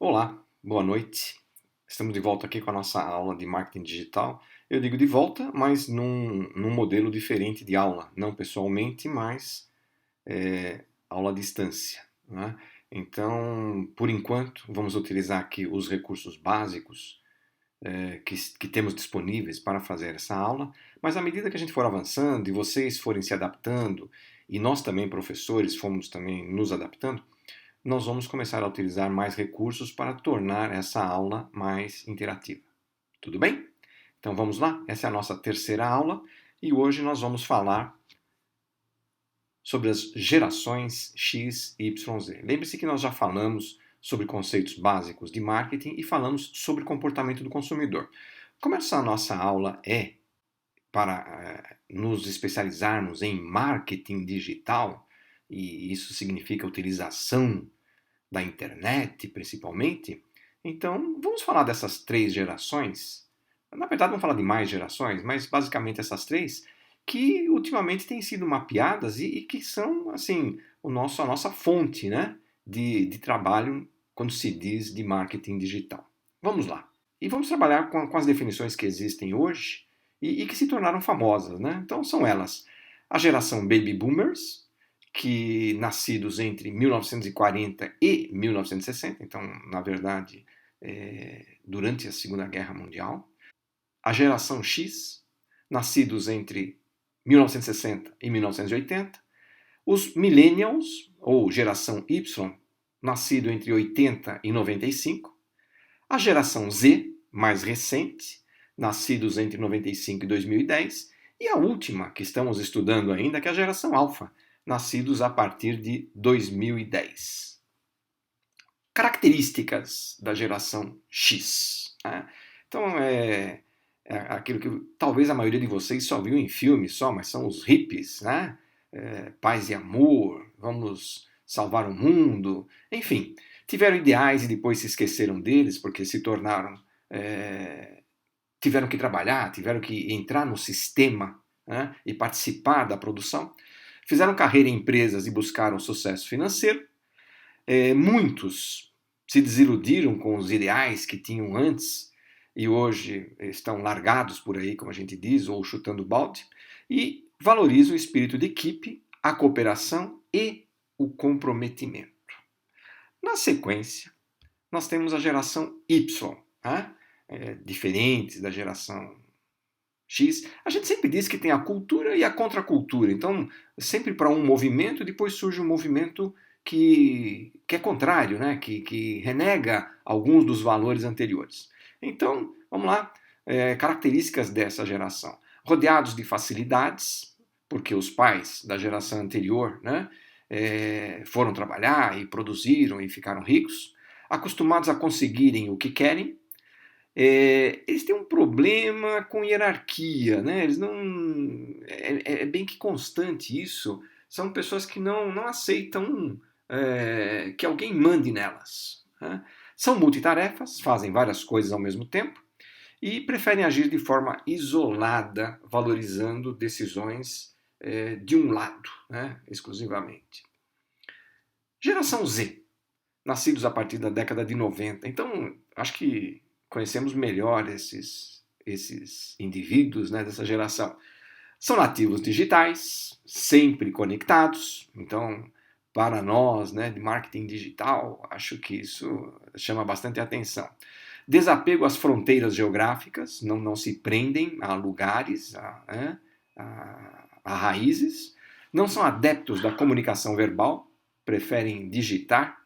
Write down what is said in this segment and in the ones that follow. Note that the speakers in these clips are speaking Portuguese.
Olá, boa noite. Estamos de volta aqui com a nossa aula de marketing digital. Eu digo de volta, mas num modelo diferente de aula, não pessoalmente, mas aula à distância, né? Então, por enquanto, vamos utilizar aqui os recursos básicos que temos disponíveis para fazer essa aula, mas à medida que a gente for avançando e vocês forem se adaptando, e nós também, professores, fomos também nos adaptando, nós vamos começar a utilizar mais recursos para tornar essa aula mais interativa. Tudo bem? Então vamos lá? Essa é a nossa terceira aula e hoje nós vamos falar sobre as gerações X, Y, Z. Lembre-se que nós já falamos sobre conceitos básicos de marketing e falamos sobre comportamento do consumidor. Como essa nossa aula é para nos especializarmos em marketing digital, e isso significa utilização da internet, principalmente. Então, vamos falar dessas três gerações. Na verdade, vamos falar de mais gerações, mas basicamente essas três que ultimamente têm sido mapeadas e que são, assim, a nossa fonte, né, de trabalho quando se diz de marketing digital. Vamos lá. E vamos trabalhar com as definições que existem hoje e que se tornaram famosas, né? Então, são elas a geração Baby Boomers, que nascidos entre 1940 e 1960, então, na verdade, durante a Segunda Guerra Mundial. A geração X, nascidos entre 1960 e 1980. Os Millennials, ou geração Y, nascido entre 80 e 95. A geração Z, mais recente, nascidos entre 95 e 2010. E a última, que estamos estudando ainda, que é a geração Alpha, nascidos a partir de 2010. Características da geração X. Né? Então, é aquilo que talvez a maioria de vocês só viu em filmes só, mas são os hippies, né? Paz e amor, vamos salvar o mundo, enfim. Tiveram ideais e depois se esqueceram deles porque se tornaram... tiveram que trabalhar, tiveram que entrar no sistema, né, e participar da produção. Fizeram carreira em empresas e buscaram sucesso financeiro. Muitos se desiludiram com os ideais que tinham antes e hoje estão largados por aí, como a gente diz, ou chutando balde, e valorizam o espírito de equipe, a cooperação e o comprometimento. Na sequência, nós temos a geração Y, né? Diferentes da geração X. A gente sempre diz que tem a cultura e a contracultura. Então, sempre para um movimento, depois surge um movimento que é contrário, né? que renega alguns dos valores anteriores. Então, vamos lá. Características dessa geração. Rodeados de facilidades, porque os pais da geração anterior, né, foram trabalhar e produziram e ficaram ricos. Acostumados a conseguirem o que querem. Eles têm um problema com hierarquia, né? Eles não é bem que constante isso. São pessoas que não aceitam que alguém mande nelas, né? São multitarefas, fazem várias coisas ao mesmo tempo e preferem agir de forma isolada, valorizando decisões de um lado, né? Exclusivamente. Geração Z, nascidos a partir da década de 90. Então, acho que conhecemos melhor esses indivíduos, né, dessa geração. São nativos digitais, sempre conectados. Então, para nós, né, de marketing digital, acho que isso chama bastante atenção. Desapego às fronteiras geográficas, não se prendem a lugares, a raízes. Não são adeptos da comunicação verbal, preferem digitar.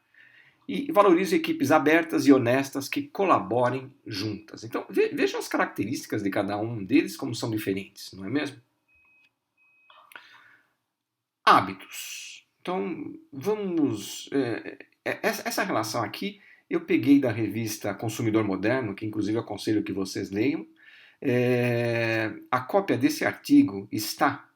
E valorizam equipes abertas e honestas que colaborem juntas. Então, vejam as características de cada um deles como são diferentes, não é mesmo? Hábitos. Então, vamos... essa relação aqui eu peguei da revista Consumidor Moderno, que inclusive aconselho que vocês leiam. A cópia desse artigo está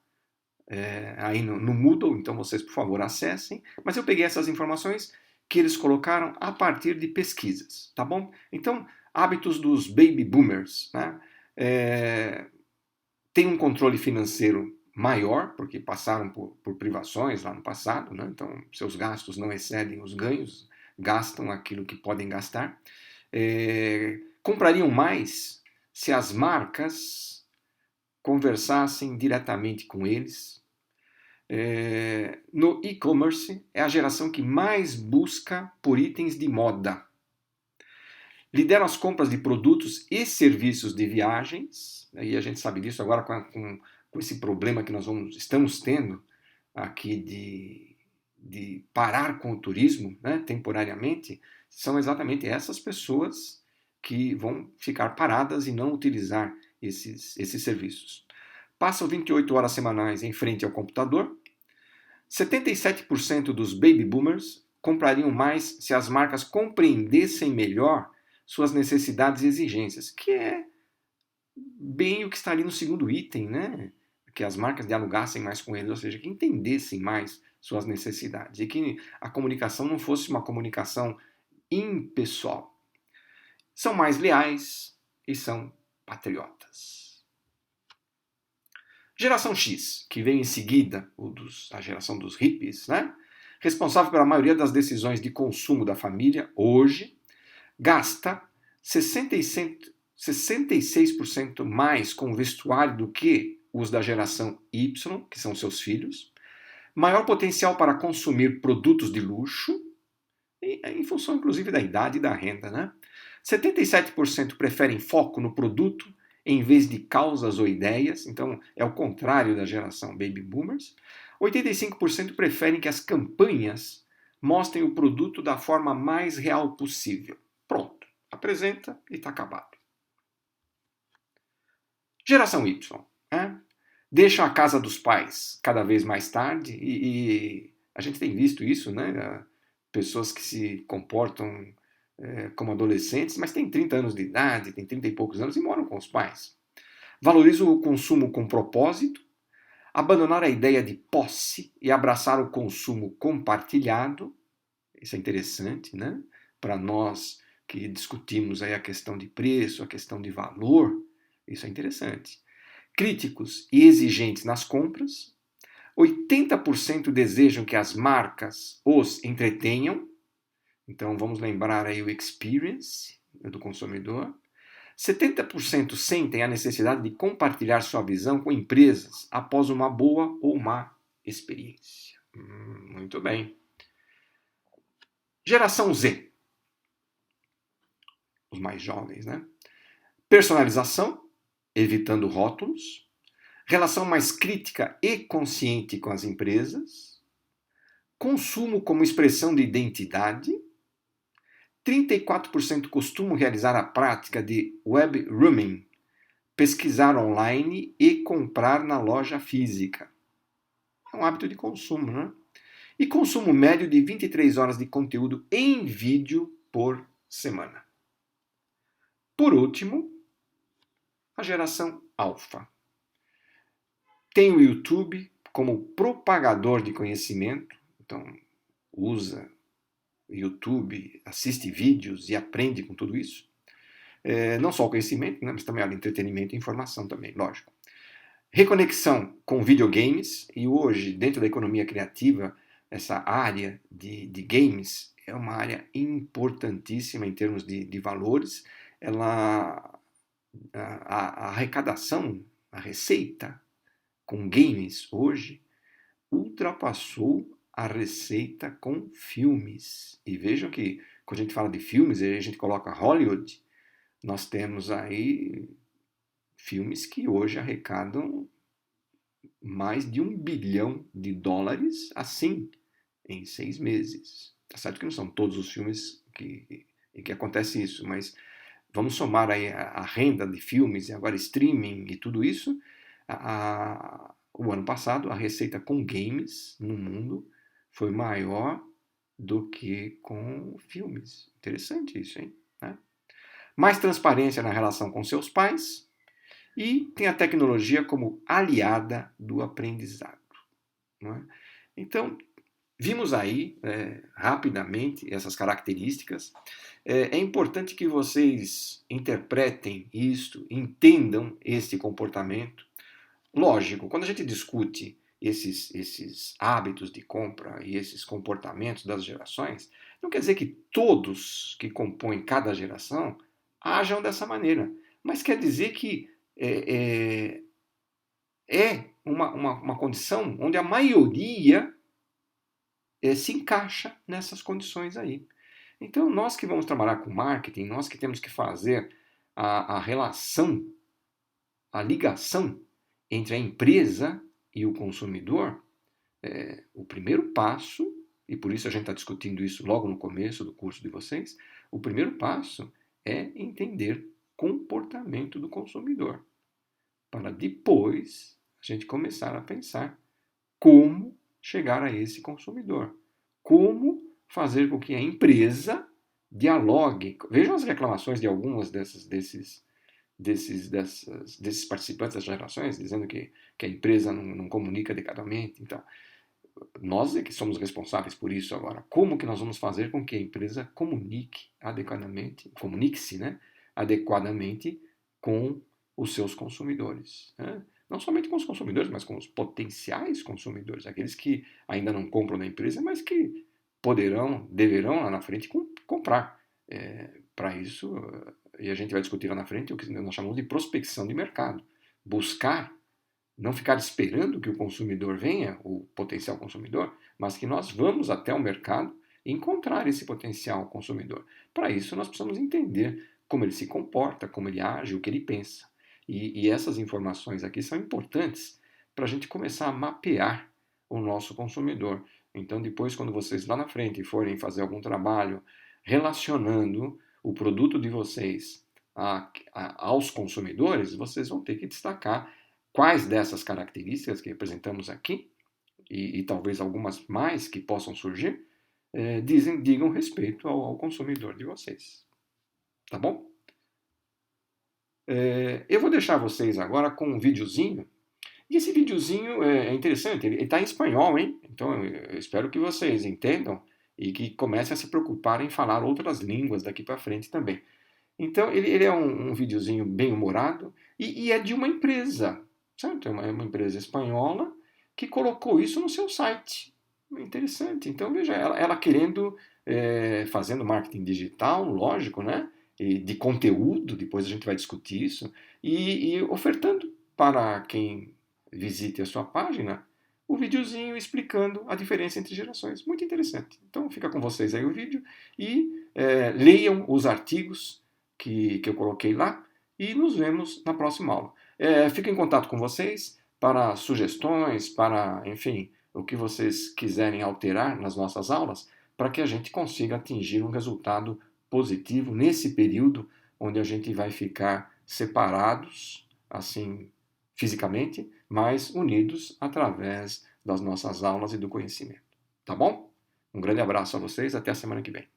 aí no Moodle, então vocês, por favor, acessem. Mas eu peguei essas informações que eles colocaram a partir de pesquisas, tá bom? Então, hábitos dos baby boomers, né? Tem um controle financeiro maior, porque passaram por privações lá no passado, né? Então seus gastos não excedem os ganhos gastam aquilo que podem gastar. Comprariam mais se as marcas conversassem diretamente com eles. No e-commerce, é a geração que mais busca por itens de moda. Lideram as compras de produtos e serviços de viagens, e a gente sabe disso agora com esse problema que nós estamos tendo aqui de parar com o turismo, né, temporariamente. São exatamente essas pessoas que vão ficar paradas e não utilizar esses serviços. Passam 28 horas semanais em frente ao computador. 77% dos baby boomers comprariam mais se as marcas compreendessem melhor suas necessidades e exigências, que é bem o que está ali no segundo item, né? Que as marcas dialogassem mais com eles, ou seja, que entendessem mais suas necessidades e que a comunicação não fosse uma comunicação impessoal. São mais leais e são patriotas. Geração X, que vem em seguida, a geração dos hippies, né? Responsável pela maioria das decisões de consumo da família, hoje, gasta 66% mais com vestuário do que os da geração Y, que são seus filhos, maior potencial para consumir produtos de luxo, em função inclusive da idade e da renda, né? 77% preferem foco no produto em vez de causas ou ideias, então é o contrário da geração Baby Boomers. 85% preferem que as campanhas mostrem o produto da forma mais real possível. Pronto, apresenta e está acabado. Geração Y, né? Deixam a casa dos pais cada vez mais tarde e a gente tem visto isso, né? Pessoas que se comportam como adolescentes, mas têm 30 anos de idade, têm 30 e poucos anos e moram com os pais. Valorizam o consumo com propósito, abandonar a ideia de posse e abraçar o consumo compartilhado. Isso é interessante, né? Para nós que discutimos aí a questão de preço, a questão de valor, isso é interessante. Críticos e exigentes nas compras. 80% desejam que as marcas os entretenham. Então vamos lembrar aí o experience do consumidor. 70% sentem a necessidade de compartilhar sua visão com empresas após uma boa ou má experiência. Muito bem. Geração Z. Os mais jovens, né? Personalização, evitando rótulos. Relação mais crítica e consciente com as empresas. Consumo como expressão de identidade. 34% costumam realizar a prática de web rooming, pesquisar online e comprar na loja física. É um hábito de consumo, né? E consumo médio de 23 horas de conteúdo em vídeo por semana. Por último, a geração alfa. Tem o YouTube como propagador de conhecimento, então usa YouTube, assiste vídeos e aprende com tudo isso. Não só o conhecimento, né, mas também o entretenimento e informação também, lógico. Reconexão com videogames, e hoje, dentro da economia criativa, essa área de games é uma área importantíssima em termos de valores. A arrecadação, a receita com games hoje ultrapassou a receita com filmes. E vejam que quando a gente fala de filmes, a gente coloca Hollywood, nós temos aí filmes que hoje arrecadam mais de $1 bilhão assim, em 6 meses. Tá certo que não são todos os filmes em que acontece isso, mas vamos somar aí a renda de filmes e agora streaming e tudo isso. O ano passado, a receita com games no mundo foi maior do que com filmes. Interessante isso, hein? Né? Mais transparência na relação com seus pais e tem a tecnologia como aliada do aprendizado. Não é? Então, vimos aí rapidamente essas características. É importante que vocês interpretem isto, entendam este comportamento. Lógico, quando a gente discute esses hábitos de compra e esses comportamentos das gerações, Não quer dizer que todos que compõem cada geração ajam dessa maneira, mas quer dizer que é uma condição onde a maioria se encaixa nessas condições aí. Então, nós que vamos trabalhar com marketing, nós que temos que fazer a relação, a ligação entre a empresa e o consumidor, o primeiro passo, e por isso a gente está discutindo isso logo no começo do curso de vocês, o primeiro passo é entender comportamento do consumidor, para depois a gente começar a pensar como chegar a esse consumidor, como fazer com que a empresa dialogue. Vejam as reclamações de algumas desses participantes das gerações, dizendo que a empresa não comunica adequadamente. Então, nós é que somos responsáveis por isso agora. Como que nós vamos fazer com que a empresa comunique adequadamente, comunique-se, né, adequadamente com os seus consumidores, né? Não somente com os consumidores, mas com os potenciais consumidores, aqueles que ainda não compram na empresa, mas que poderão, deverão lá na frente comprar. Para isso, e a gente vai discutir lá na frente, o que nós chamamos de prospecção de mercado. Buscar, não ficar esperando que o consumidor venha, o potencial consumidor, mas que nós vamos até o mercado e encontrar esse potencial consumidor. Para isso, nós precisamos entender como ele se comporta, como ele age, o que ele pensa. E essas informações aqui são importantes para a gente começar a mapear o nosso consumidor. Então, depois, quando vocês lá na frente forem fazer algum trabalho relacionando o produto de vocês aos consumidores, vocês vão ter que destacar quais dessas características que representamos aqui, e talvez algumas mais que possam surgir, digam respeito ao consumidor de vocês. Tá bom? Eu vou deixar vocês agora com um videozinho. E esse videozinho é interessante, ele está em espanhol, hein? Então eu espero que vocês entendam e que comecem a se preocupar em falar outras línguas daqui para frente também. Então ele é um videozinho bem humorado e é de uma empresa, certo? É uma empresa espanhola que colocou isso no seu site. Interessante. Então veja, ela querendo, fazendo marketing digital, lógico, né? E de conteúdo, depois a gente vai discutir isso, e ofertando para quem visite a sua página o videozinho explicando a diferença entre gerações. Muito interessante. Então fica com vocês aí o vídeo e leiam os artigos que eu coloquei lá e nos vemos na próxima aula. Fico em contato com vocês para sugestões, para, enfim, o que vocês quiserem alterar nas nossas aulas, para que a gente consiga atingir um resultado positivo nesse período onde a gente vai ficar separados, assim, fisicamente, mas unidos através das nossas aulas e do conhecimento. Tá bom? Um grande abraço a vocês, até a semana que vem.